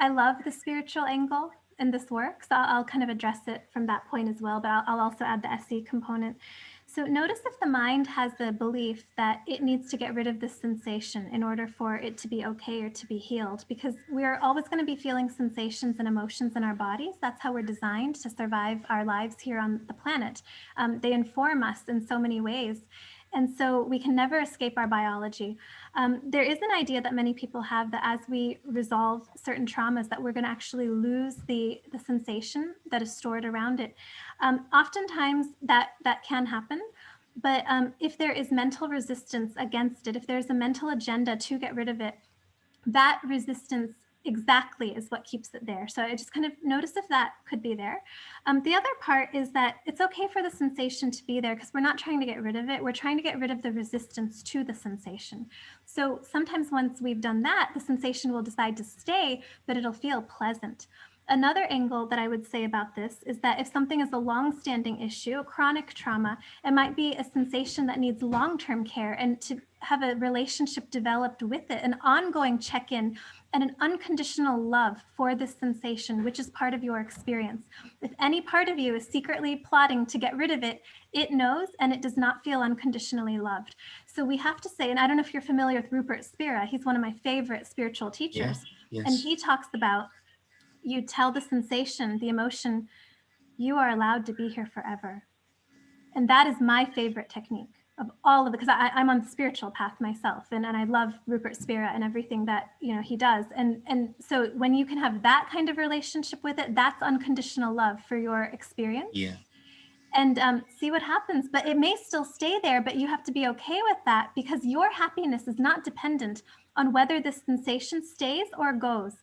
I love the spiritual angle in this work, so I'll kind of address it from that point as well, but I'll also add the SE component. So notice if the mind has the belief that it needs to get rid of this sensation in order for it to be okay or to be healed, because we're always going to be feeling sensations and emotions in our bodies. That's how we're designed to survive our lives here on the planet. They inform us in so many ways. And so we can never escape our biology. There is an idea that many people have that as we resolve certain traumas, that we're going to actually lose the sensation that is stored around it. Oftentimes that can happen. But if there is mental resistance against it, if there's a mental agenda to get rid of it, that resistance exactly is what keeps it there. So I just kind of notice if that could be there. The other part is that it's okay for the sensation to be there because we're not trying to get rid of it. We're trying to get rid of the resistance to the sensation. So sometimes once we've done that, the sensation will decide to stay, but it'll feel pleasant. Another angle that I would say about this is that if something is a long-standing issue, a chronic trauma, it might be a sensation that needs long-term care, and to have a relationship developed with it, an ongoing check-in and an unconditional love for this sensation, which is part of your experience. If any part of you is secretly plotting to get rid of it, it knows and it does not feel unconditionally loved. So we have to say, and I don't know if you're familiar with Rupert Spira, he's one of my favorite spiritual teachers. Yeah. And Yes. he talks about, you tell the sensation, the emotion, you are allowed to be here forever. And that is my favorite technique of all of it, because I'm on the spiritual path myself, and I love Rupert Spira and everything that he does. And so when you can have that kind of relationship with it, that's unconditional love for your experience. Yeah. And see what happens. But it may still stay there, but you have to be okay with that, because your happiness is not dependent on whether the sensation stays or goes.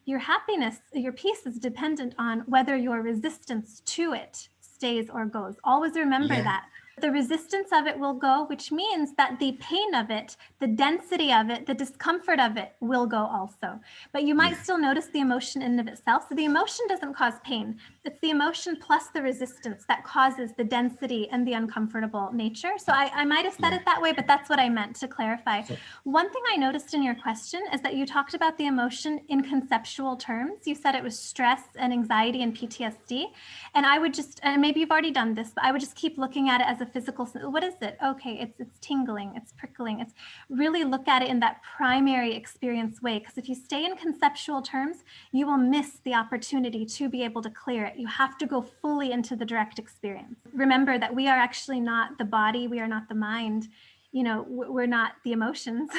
Your happiness, your peace is dependent on whether your resistance to it stays or goes. Always remember Yeah. that. The resistance of it will go, which means that the pain of it, the density of it, the discomfort of it will go also. But you might Yeah. still notice the emotion in and of itself. So the emotion doesn't cause pain. It's the emotion plus the resistance that causes the density and the uncomfortable nature. So I might have said Yeah. it that way, but that's what I meant to clarify. So, One thing I noticed in your question is that you talked about the emotion in conceptual terms. You said it was stress and anxiety and PTSD. And I would just, and maybe you've already done this, but I would just keep looking at it as a physical, what is it? Okay, it's tingling, it's prickling. It's really look at it in that primary experience way. Because if you stay in conceptual terms, you will miss the opportunity to be able to clear it. You have to go fully into the direct experience. Remember that we are actually not the body, we are not the mind. We're not the emotions.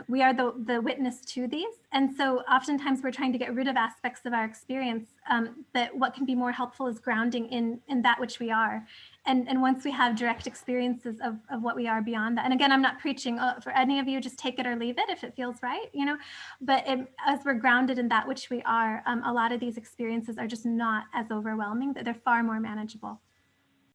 We are the witness to these. And so oftentimes we're trying to get rid of aspects of our experience. But what can be more helpful is grounding in that which we are. And once we have direct experiences of what we are beyond that. And again, I'm not preaching for any of you, just take it or leave it if it feels right, but as we're grounded in that which we are, a lot of these experiences are just not as overwhelming, that they're far more manageable.